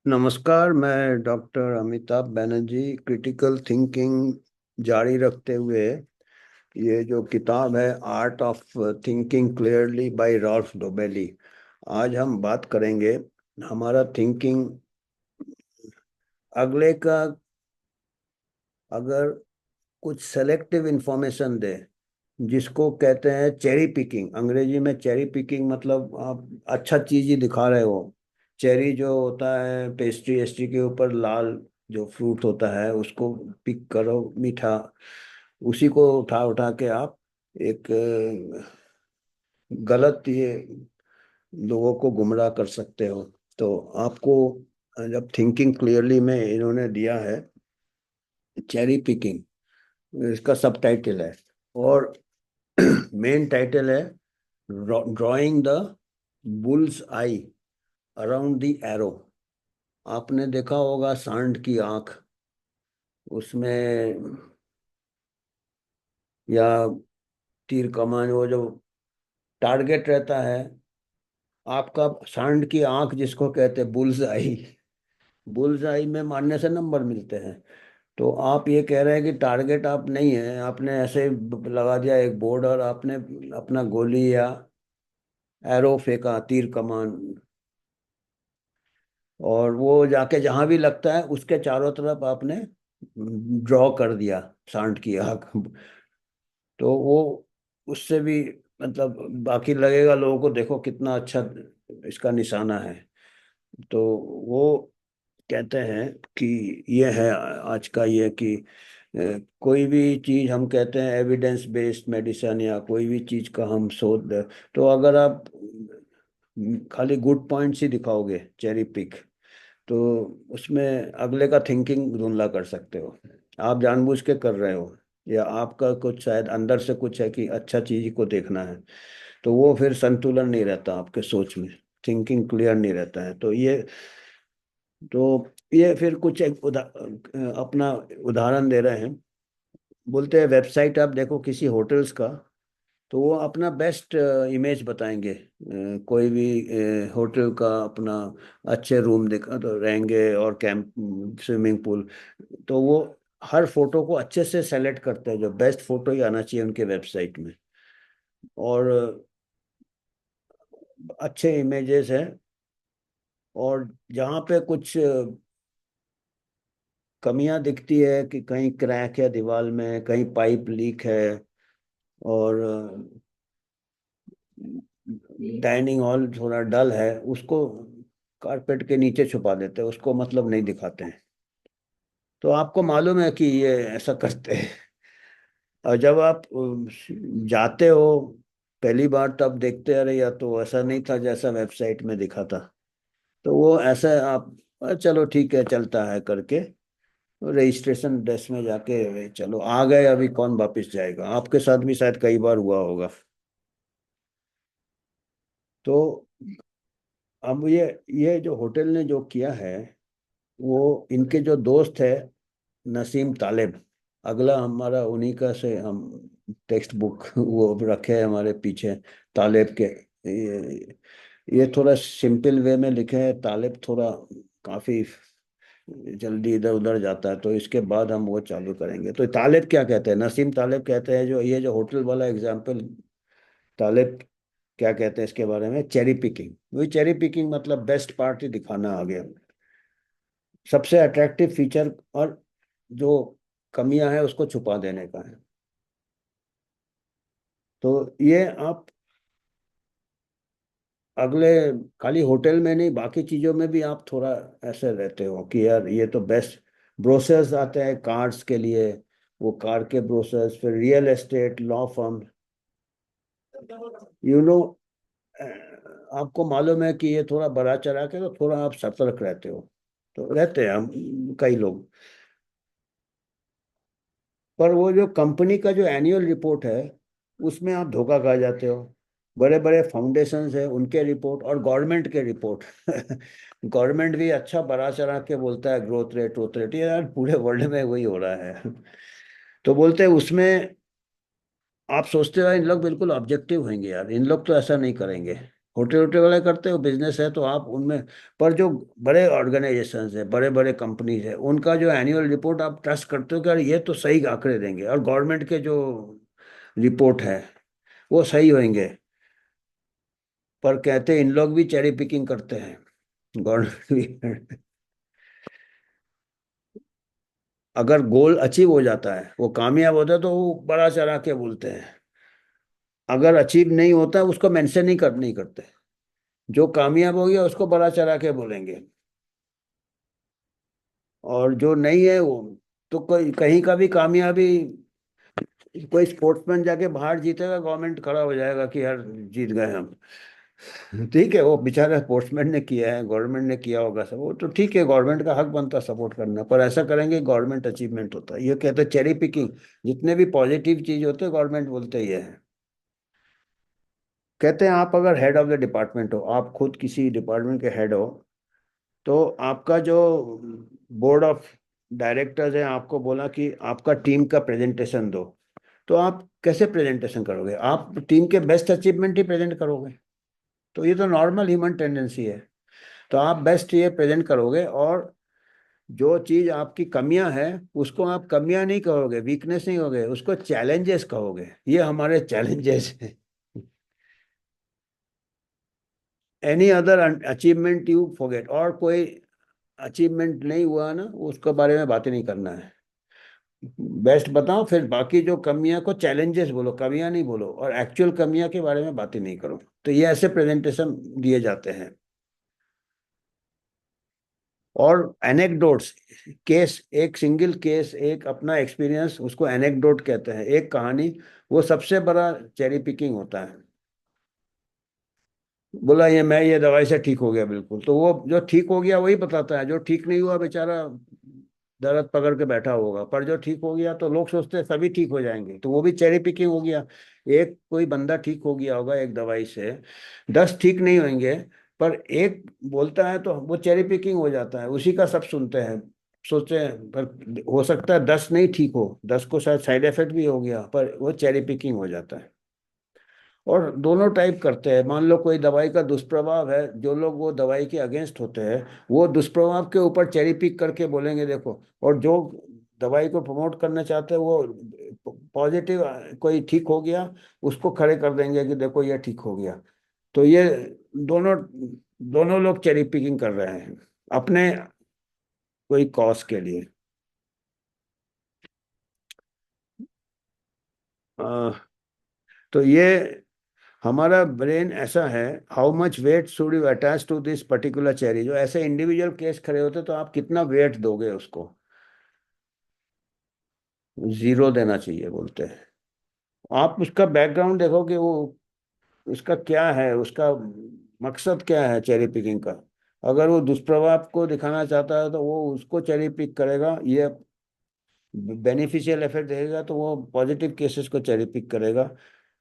नमस्कार। मैं doctor Amitabh Banerjee. Critical thinking जारी रखते हुए ये जो किताब है art of thinking clearly by Rolf Dobelli, आज हम बात करेंगे। हमारा थिंकिंग अगले का अगर कुछ सेलेक्टिव इंफॉर्मेशन दे, जिसको कहते हैं चेरी पिकिंग। अंग्रेजी में चेरी पिकिंग मतलब आप अच्छा चीज ही दिखा रहे हो। चेरी जो होता है पेस्ट्री एस्ट्री के ऊपर लाल जो फ्रूट होता है उसको पिक करो, मीठा। उसी को उठा उठा के आप एक गलत ये लोगों को गुमराह कर सकते हो। तो आपको जब थिंकिंग क्लियरली में इन्होंने दिया है चेरी पिकिंग, इसका सब टाइटल है। और मेन टाइटल है drawing the bulls eye around the arrow. आपने देखा होगा सांड की आंख, उसमें या तीर कमान, वो जो टारगेट रहता है आपका, सांड की आंख जिसको कहते हैं बुल्स आई। बुल्स आई में मारने से नंबर मिलते हैं। तो आप ये कह रहे हैं कि टारगेट आप नहीं है, आपने ऐसे लगा दिया एक बोर्ड और आपने अपना गोली या एरो फेंका, तीर कमान, और वो जाके जहां भी लगता है उसके चारों तरफ आपने ड्रॉ कर दिया सांड की आंख। तो वो उससे भी मतलब बाकी लगेगा लोगों को, देखो कितना अच्छा इसका निशाना है। तो वो कहते हैं कि ये है आज का ये कि कोई भी चीज हम कहते हैं एविडेंस बेस्ड मेडिसिन या कोई भी चीज का हम शोध, तो अगर आप खाली गुड पॉइंट्स ही दिखाओगे चेरी पिक, तो उसमें अगले का थिंकिंग धुंधला कर सकते हो। आप जानबूझ के कर रहे हो या आपका कुछ शायद अंदर से कुछ है कि अच्छा चीज को देखना है, तो वो फिर संतुलन नहीं रहता आपके सोच में, थिंकिंग क्लियर नहीं रहता है। तो ये फिर कुछ एक अपना उदाहरण दे रहे हैं। बोलते हैं वेबसाइट आप देखो किसी होटल्स का, तो वो अपना बेस्ट इमेज बताएंगे। कोई भी होटल का अपना अच्छे रूम दिखा तो रहेंगे और कैंप, स्विमिंग पूल, तो वो हर फोटो को अच्छे से सेलेक्ट करते हैं, जो बेस्ट फोटो ही आना चाहिए उनके वेबसाइट में। और अच्छे इमेजेस हैं। और जहाँ पे कुछ कमियां दिखती है कि कहीं क्रैक है दीवार में, कहीं पाइप लीक है, और डाइनिंग हॉल थोड़ा डल है, उसको कारपेट के नीचे छुपा देते हैं, उसको मतलब नहीं दिखाते हैं। तो आपको मालूम है कि ये ऐसा करते हैं। और जब आप जाते हो पहली बार, तब देखते अरे या तो ऐसा नहीं था जैसा वेबसाइट में दिखा था। तो वो ऐसा आप चलो ठीक है चलता है करके रजिस्ट्रेशन डेस्क में जाके चलो आ गए, अभी कौन वापस जाएगा। आपके साथ भी शायद कई बार हुआ होगा। तो अब ये जो होटल ने जो किया है, वो इनके जो दोस्त है नसीम तालिब, अगला हमारा उन्हीं का से हम टेक्स्ट बुक वो रखे हैं हमारे पीछे, तालिब के। ये थोड़ा सिंपल वे में लिखे हैं, तालिब थोड़ा काफी जल्दी इधर उधर जाता है, तो इसके बाद हम वो चालू करेंगे। तो तालिब क्या कहते हैं, नसीम तालिब कहते हैं, जो ये जो होटल वाला एग्जाम्पल, तालिब क्या कहते हैं इसके बारे में, चेरी पिकिंग। वही चेरी पिकिंग मतलब बेस्ट पार्ट ही दिखाना आ गया, सबसे अट्रैक्टिव फीचर, और जो कमियां हैं उसको छुपा देने का है। तो ये आप अगले खाली होटल में नहीं, बाकी चीजों में भी आप थोड़ा ऐसे रहते हो कि यार ये तो बेस्ट। ब्रोशर्स आते हैं कार्स के लिए, वो कार के ब्रोशर्स, फिर real estate, law firm, you know. आपको मालूम है कि ये थोड़ा बड़ा चढ़ा के, तो थोड़ा आप सतर्क रहते हो। तो रहते हैं हम कई लोग। पर वो जो कंपनी का जो एनुअल रिपोर्ट है, उसमें आप धोखा खा जाते हो। बड़े बड़े फाउंडेशंस है उनके रिपोर्ट और गवर्नमेंट के रिपोर्ट। गवर्नमेंट भी अच्छा बड़ा चढ़ा के बोलता है ग्रोथ रेट वोथ रेट, ये यार पूरे वर्ल्ड में वही हो रहा है। तो बोलते हैं उसमें, आप सोचते हो इन लोग बिल्कुल ऑब्जेक्टिव होंगे, यार इन लोग तो ऐसा नहीं करेंगे। छोटे छोटे वाले करते हो, बिजनेस है तो आप उनमें। पर जो बड़े ऑर्गेनाइजेशंस है, बड़े बड़े कंपनीज है, उनका जो एनुअल रिपोर्ट आप ट्रस्ट करते हो कि यार ये तो सही आंकड़े देंगे, और गवर्नमेंट के जो रिपोर्ट है वो सही होंगे। पर कहते हैं इन लोग भी चेरी पिकिंग करते हैं, गवर्नमेंट भी। अगर गोल अचीव हो जाता है, वो कामयाब होता है, तो वो बड़ा चढ़ा के बोलते हैं। अगर अचीव नहीं होता है उसको मेंशन ही नहीं करते। जो कामयाब हो गया उसको बड़ा चढ़ा के बोलेंगे। और जो नहीं है वो, तो कोई कहीं का भी कामयाबी, कोई स्पोर्ट्समैन जाके बाहर जीतेगा, गवर्नमेंट खड़ा हो जाएगा कि यार जीत गए हम। ठीक है, वो बेचारा स्पोर्ट्समैन ने किया है, गवर्नमेंट ने किया होगा सब, वो तो ठीक है, गवर्नमेंट का हक बनता है सपोर्ट करना, पर ऐसा करेंगे गवर्नमेंट अचीवमेंट होता है, ये कहते हैं चेरी पिकिंग। जितने भी पॉजिटिव चीज होते हैं गवर्नमेंट बोलते ही है। कहते हैं आप अगर हेड ऑफ द डिपार्टमेंट हो, आप खुद किसी डिपार्टमेंट के हेड हो, तो आपका जो बोर्ड ऑफ डायरेक्टर्स है आपको बोला कि आपका टीम का प्रेजेंटेशन दो, तो आप कैसे प्रेजेंटेशन करोगे? आप टीम के बेस्ट अचीवमेंट ही प्रेजेंट करोगे। तो ये तो नॉर्मल ह्यूमन टेंडेंसी है। तो आप बेस्ट ये प्रेजेंट करोगे, और जो चीज आपकी कमियां हैं उसको आप कमियां नहीं कहोगे, वीकनेस नहीं कहोगे, उसको चैलेंजेस कहोगे, ये हमारे चैलेंजेस हैं। Any other achievement you forget, और कोई अचीवमेंट नहीं हुआ ना, उसके बारे में बातें नहीं करना है। बेस्ट बताओ, फिर बाकी जो कमियां को चैलेंजेस बोलो, कमियां नहीं बोलो, और एक्चुअल कमियां के बारे में बातें नहीं करो। तो ये ऐसे प्रेजेंटेशन दिए जाते हैं। और एनेक्डोट्स, केस, एक सिंगल केस, एक अपना एक्सपीरियंस, उसको एनेक्डोट कहते हैं, एक कहानी, वो सबसे बड़ा चेरी पिकिंग होता है। बोला ये मैं ये दवाई से ठीक हो गया बिल्कुल, तो वो जो ठीक हो गया वही बताता है, जो ठीक नहीं हुआ बेचारा दर्द पकड़ के बैठा होगा। पर जो ठीक हो गया तो लोग सोचते हैं सभी ठीक हो जाएंगे, तो वो भी चेरी पिकिंग हो गया। एक कोई बंदा ठीक हो गया होगा एक दवाई से, 10 ठीक नहीं होंगे, पर एक बोलता है तो वो चेरी पिकिंग हो जाता है, उसी का सब सुनते हैं। सोचते हैं पर हो सकता है 10 नहीं ठीक हो, 10 को शायद साइड इफेक्ट भी हो गया, पर वो चेरी पिकिंग हो जाता है। और दोनों टाइप करते हैं। मान लो कोई दवाई का दुष्प्रभाव है, जो लोग वो दवाई के अगेंस्ट होते हैं वो दुष्प्रभाव के ऊपर चेरी पिक करके बोलेंगे देखो, और जो दवाई को प्रमोट करना चाहते हैं वो पॉजिटिव, कोई ठीक हो गया उसको खड़े कर देंगे कि देखो ये ठीक हो गया। तो ये दोनों दोनों लोग चेरी पिकिंग कर रहे हैं अपने कोई कॉज के लिए। अ, तो ये हमारा ब्रेन ऐसा है। How much weight should you attach to this particular cherry, जो ऐसे इंडिविजुअल केस खड़े होते तो आप कितना वेट दोगे उसको? 0 देना चाहिए बोलते हैं। आप उसका बैकग्राउंड देखो कि वो उसका क्या है, उसका मकसद क्या है चेरी पिकिंग का। अगर वो दुष्प्रभाव को दिखाना चाहता है तो वो उसको चेरी पिक करेगा, ये बेनिफिशियल इफेक्ट देगा तो वो पॉजिटिव केसेस को चेरी पिक करेगा,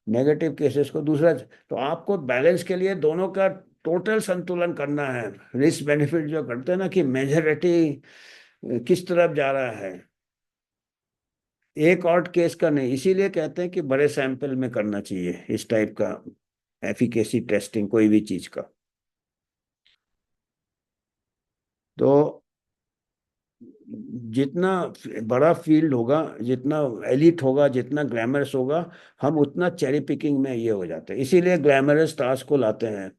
नेगेटिव केसेस को दूसरा। तो आपको बैलेंस के लिए दोनों का टोटल संतुलन करना है। रिस्क बेनिफिट जो करते हैं ना, कि मेजोरिटी किस तरफ जा रहा है, एक और केस का नहीं। इसीलिए कहते हैं कि बड़े सैंपल में करना चाहिए इस टाइप का एफिकेसी टेस्टिंग कोई भी चीज का। तो जितना बड़ा फील्ड होगा, जितना एलिट होगा, जितना ग्लैमरस होगा, हम उतना चेरी पिकिंग में ये हो जाते हैं। इसीलिए ग्लैमरस टास्क को लाते हैं।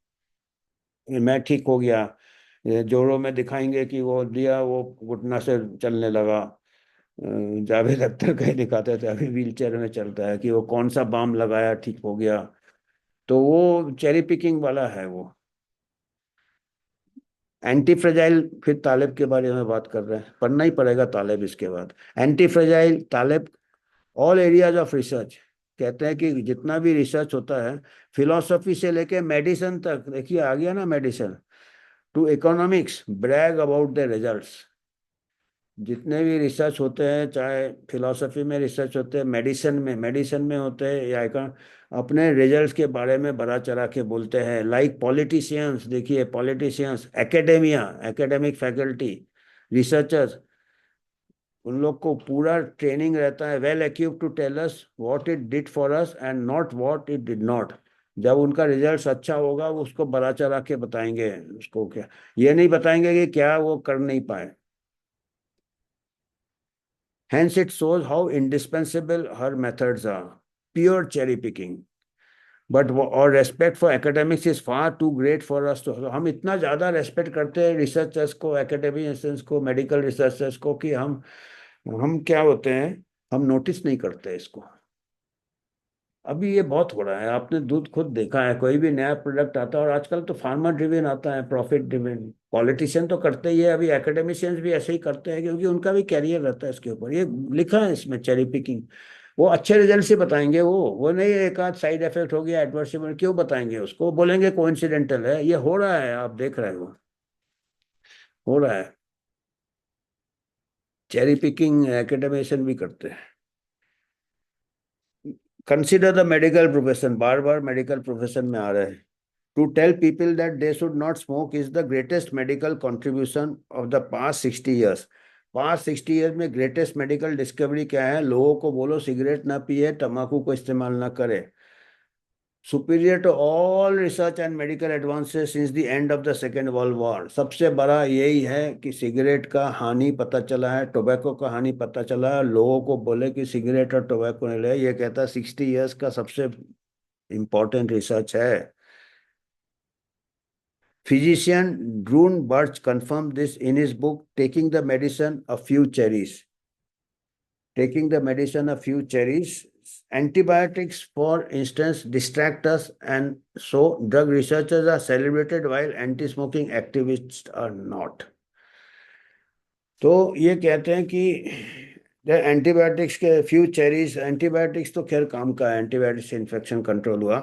ये मैं ठीक हो गया, ये जोरों में दिखाएंगे कि वो दिया, वो घुटना से चलने लगा। जावेद अख्तर कहीं दिखाते थे, अभी व्हील चेयर में चलता है, कि वो कौन सा बाम लगाया ठीक हो गया। तो वो चेरी पिकिंग वाला है वो। एंटी फ्रेजाइल, फिर तालेब के बारे में बात कर रहे हैं, पढ़ना ही पड़ेगा तालेब इसके बाद। Anti fragile Taleb, all areas of research, कहते हैं कि जितना भी रिसर्च होता है, फिलोसफी से लेके मेडिसिन तक, देखिए आ गया ना medicine, to economics, brag about the results. जितने भी रिसर्च होते हैं, चाहे फिलोसफी में रिसर्च होते हैं, मेडिसिन में होते हैं, या अपने रिजल्ट्स के बारे में बड़ा चढ़ा के बोलते हैं। लाइक पॉलिटिशियंस, देखिए politicians, academia, academic faculty, researchers, उन लोग को पूरा ट्रेनिंग रहता है, well equipped to tell us what it did for us and not what it did not. जब उनका रिजल्ट अच्छा होगा वो उसको बड़ा चढ़ा के बताएंगे, उसको क्या, ये नहीं बताएंगे कि क्या वो कर नहीं पाए। Hence it shows how indispensable her methods are. Pure cherry picking. But our respect for academics is far too great for us, तो हम इतना ज़्यादा रेस्पेक्ट करते हैं रिसर्चर्स को, एकेडमिशियंस को, मेडिकल रिसर्चर्स को, कि हम क्या होते हैं, हम नोटिस नहीं करते इसको। अभी ये बहुत हो रहा है, आपने दूध खुद देखा है, कोई भी नया प्रोडक्ट आता है, और आजकल तो फार्मा ड्रिवन आता है, प्रॉफिट ड्रिवन। पॉलिटिशियन तो करते ही है, अभी एकेडमिशियंस भी ऐसे ही करते हैं, क्योंकि उनका भी कैरियर रहता है इसके ऊपर। ये लिखा है इसमें चेरी पिकिंग। वो अच्छे रिजल्ट से बताएंगे, वो नहीं एक आध साइड इफेक्ट हो गया, एडवर्स इवेंट, क्यों बताएंगे उसको, बोलेंगे कोइंसिडेंटल है। ये हो रहा है, आप देख रहे हो रहा है। चेरी पिकिंग एकेडमिशियन भी करते हैं। Consider the medical profession, bar bar medical profession में आ रहे हैं। To tell people that they should not smoke is the greatest medical contribution of the past 60 years. Past 60 year में ग्रेटेस्ट मेडिकल डिस्कवरी क्या है? लोगों को बोलो सिगरेट ना पिए, तंबाकू को इस्तेमाल ना करे। Superior to all research and medical advances since the end of the second world war. सबसे बड़ा यही है कि सिगरेट का हानि पता चला है, टोबैको का हानि पता चला है। लोगों को बोले कि सिगरेट और टोबैको नहीं ले, ये कहता है 60 ईयर्स का सबसे इंपॉर्टेंट रिसर्च है। Physician Drew Birch confirmed this in his book Taking the Medicine a Few Cherries. Taking the Medicine a Few Cherries. Antibiotics, for instance, distract us, and so drug researchers are celebrated while anti-smoking activists are not. तो ये कहते हैं कि antibiotics के few cherries, antibiotics तो खैर काम का है, एंटीबायोटिक्स से इन्फेक्शन कंट्रोल हुआ,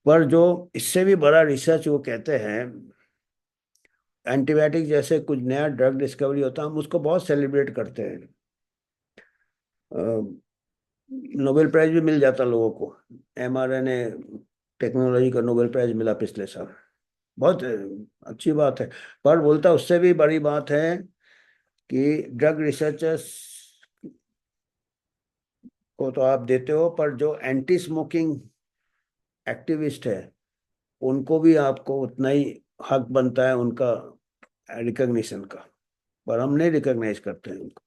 पर जो इससे भी बड़ा रिसर्च वो कहते हैं, एंटीबायोटिक जैसे कुछ नया ड्रग डिस्कवरी होता है, हम उसको बहुत सेलिब्रेट करते हैं। नोबेल प्राइज भी मिल जाता लोगों को, एमआरएनए टेक्नोलॉजी का नोबेल प्राइज मिला पिछले साल, बहुत अच्छी बात है। पर बोलता उससे भी बड़ी बात है कि ड्रग रिसर्चर्स को तो आप देते हो, पर जो एंटी स्मोकिंग एक्टिविस्ट है उनको भी आपको उतना ही हक बनता है उनका रिकग्निशन का, पर हम नहीं रिकॉग्नाइज करते हैं उनको।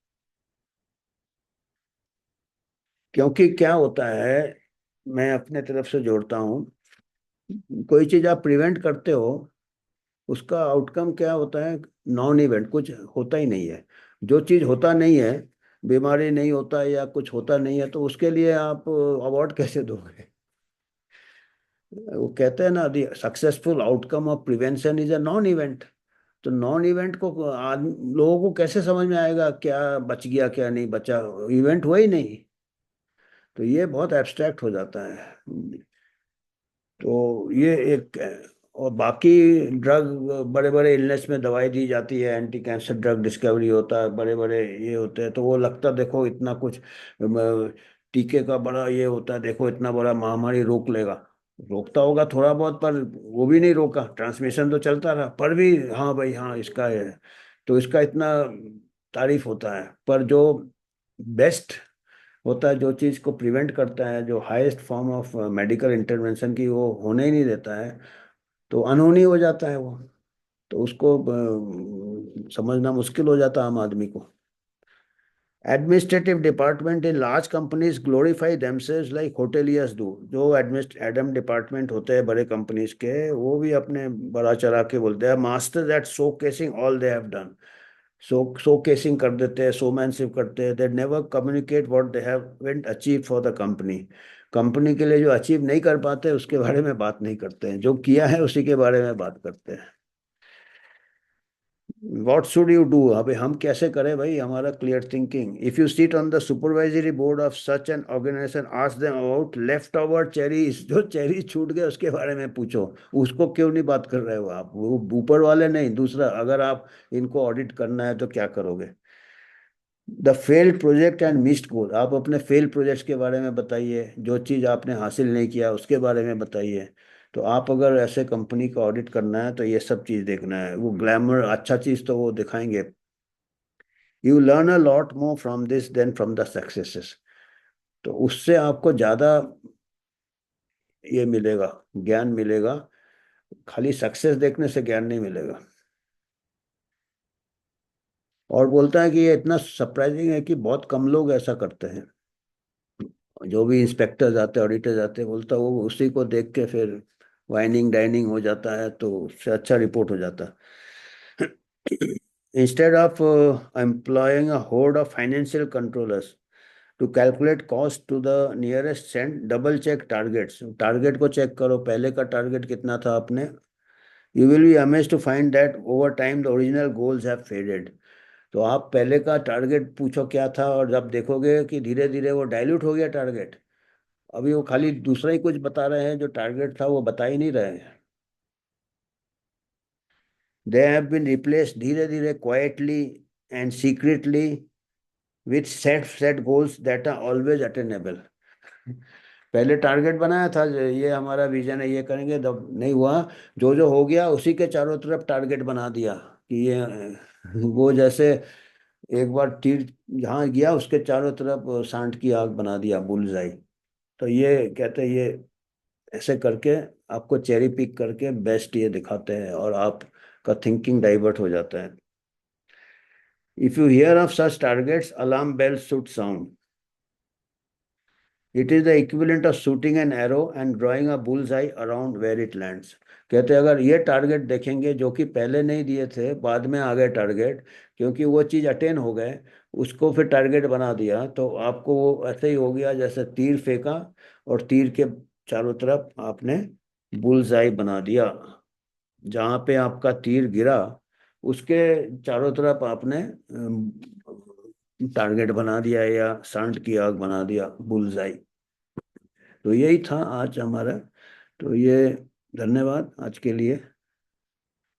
क्योंकि क्या होता है, मैं अपने तरफ से जोड़ता हूँ, कोई चीज आप प्रिवेंट करते हो, उसका आउटकम क्या होता है? नॉन इवेंट, कुछ होता ही नहीं है। जो चीज होता नहीं है, बीमारी नहीं होता है या कुछ होता नहीं है, तो उसके लिए आप अवार्ड कैसे दोगे? वो कहते हैं ना, the successful outcome of prevention is a non event. तो नॉन इवेंट को लोगों को कैसे समझ में आएगा क्या बच गया क्या नहीं बचा? इवेंट हुआ ही नहीं, तो ये बहुत एब्स्ट्रैक्ट हो जाता है। तो ये एक, और बाकी ड्रग, बड़े बड़े इलनेस में दवाई दी जाती है, एंटी कैंसर ड्रग डिस्कवरी होता है, बड़े बड़े ये होते हैं, तो वो लगता देखो इतना कुछ टीके का बड़ा ये होता है, देखो इतना बड़ा महामारी रोक लेगा। रोकता होगा थोड़ा बहुत, पर वो भी नहीं रोका, ट्रांसमिशन तो चलता रहा, पर भी हाँ भाई हाँ इसका है, तो इसका इतना तारीफ होता है। पर जो बेस्ट होता है, जो चीज़ को प्रिवेंट करता है, जो highest form of medical intervention की वो होने ही नहीं देता है, तो अनहोनी हो जाता है वो। तो उसको समझना मुश्किल हो जाता है आम आदमी को। Administrative department in large companies glorify themselves like hoteliers do. जो एडम डिपार्टमेंट होते हैं बड़े कंपनीज के, वो भी अपने बड़ा चढ़ा के बोलते हैं masters at showcasing all they have done. Showcasing कर देते हैं, शोमैनशिप करते हैं। They never communicate what they haven't achieve for the company. Company के लिए जो अचीव नहीं कर पाते उसके बारे में बात नहीं करते हैं, जो किया है उसी के बारे में बात करते हैं। व्हाट शुड यू डू, अभी हम कैसे करें भाई? हमारा clear thinking, if you sit on the supervisory board of such an organisation, ask them about left over cherries. जो चेरी छूट गए उसके बारे में पूछो, उसको क्यों नहीं बात कर रहे हो आप? वो ऊपर वाले नहीं, दूसरा, अगर आप इनको ऑडिट करना है तो क्या करोगे? The failed project and missed goal, आप अपने फेल प्रोजेक्ट्स के बारे में बताइए, जो चीज़ आपने हासिल नहीं किया उसके बारे में बताइए। तो आप अगर ऐसे कंपनी का ऑडिट करना है तो ये सब चीज़ देखना है। वो ग्लैमर अच्छा चीज़ तो वो दिखाएंगे। You learn a lot more from this than from the successes. तो उससे आपको ज़्यादा ये मिलेगा, ज्ञान मिलेगा। खाली सक्सेस देखने से ज्ञान नहीं मिलेगा। और बोलता है कि ये इतना सरप्राइजिंग है कि बहुत कम लोग ऐसा करते हैं। जो भी इंस्पेक्टर जाते हैं, ऑडिटर जाते हैं, बोलता है वो उसी को देख के फिर वाइनिंग डाइनिंग हो जाता है, तो उससे अच्छा रिपोर्ट हो जाता है। Instead of employing a horde of financial controllers to calculate cost to the nearest cent, double check targets. Target को चेक करो, पहले का टारगेट कितना था आपने। You will be amazed to find that over time the original goals have faded. तो आप पहले का टारगेट पूछो क्या था, और जब देखोगे कि धीरे धीरे वो डाइल्यूट हो गया टारगेट। अभी वो खाली दूसरा ही कुछ बता रहे हैं, जो टारगेट था वो बता ही नहीं रहे हैं। दे हैव बीन रिप्लेस्ड धीरे धीरे, quietly and secretly, with set set goals that are always attainable. पहले टारगेट बनाया था, ये हमारा विजन है, ये करेंगे, जब नहीं हुआ, जो जो हो गया उसी के चारों तरफ टारगेट बना दिया कि ये वो जैसे एक बार तीर जहाँ गया उसके चारों तरफ सांड की आग बना दिया, बुलजाई। तो ये कहते हैं, ये ऐसे करके आपको चेरी पिक करके बेस्ट ये दिखाते हैं, और आपका थिंकिंग डाइवर्ट हो जाता है। If you hear of such targets, alarm bell should sound. It is the equivalent of shooting an arrow and drawing a bull's eye around where it lands. कहते हैं अगर ये टारगेट देखेंगे जो कि पहले नहीं दिए थे, बाद में आ गए टारगेट, क्योंकि वो चीज़ अटेन हो गए, उसको फिर टारगेट बना दिया, तो आपको वो ऐसे ही हो गया जैसे तीर फेंका और तीर के चारों तरफ आपने बुल्स आई बना दिया। जहाँ पे आपका तीर गिरा उसके चारों तरफ आपने टारगेट बना दिया, या सांड की आग बना दिया, बुल्सआई। तो यही था आज हमारा। तो ये, धन्यवाद आज के लिए।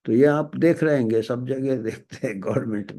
तो ये आप देख रहेंगे, सब जगह देखते हैं गवर्नमेंट